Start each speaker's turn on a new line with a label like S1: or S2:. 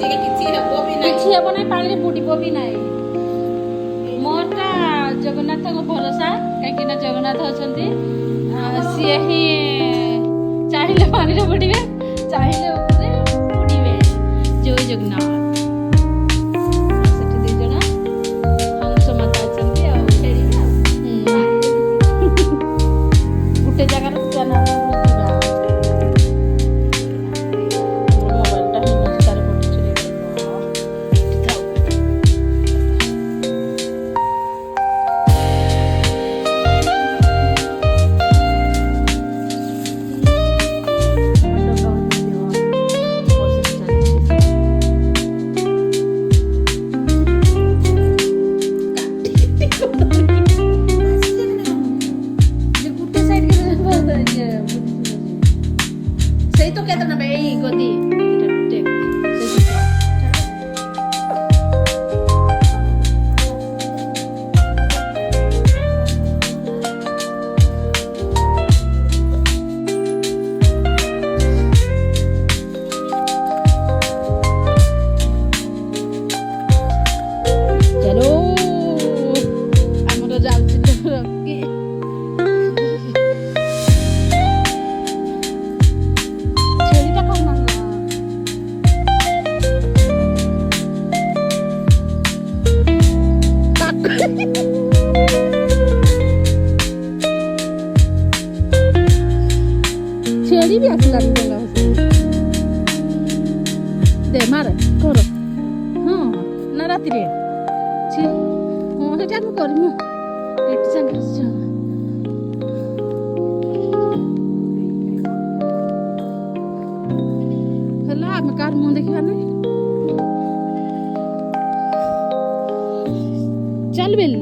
S1: କିଛି ହେବ ନାହିଁ, ପାଣିରେ ବୁଡ଼ିବ ବି ନାହିଁ। ମୋରଟା ଜଗନ୍ନାଥଙ୍କ ଭରସା, କାହିଁକିନା ଜଗନ୍ନାଥ ଅଛନ୍ତି। ସିଏ ହିଁ ଚାହିଁଲେ ପାଣିରେ ବୁଡ଼ିବେ, ଚାହିଁଲେ ଉପରେ ବୁଡ଼ିବେ। ଜୟ ଜଗନ୍ନାଥ। ସେଠି 2 ଜଣ ହଂସ ମାତା ଅଛନ୍ତି ଆଉ ଖେଳିବେ ଆଉ। ଗୋଟେ ଜାଗାରେ ସେଇ ତ କେତେ ନେବେ ଏଇ ଗଦି ଚାଲୋ ଆମର ଯାଉଛି ରକି। ଛେଳି ବି ଆସିଲାନି ଡଙ୍ଗା ଭସାଇ ଦେ ମାରେ କର। ହଁ ନା ରାତିରେ ହଁ ସେଟା ଆମେ କରିମୁ ଏଠି ସାଙ୍ଗେ ହେଲା ଆମେ କାହାର ମୁହଁ ଦେଖିବା ନାହିଁ। ଚାଲ ବେଲି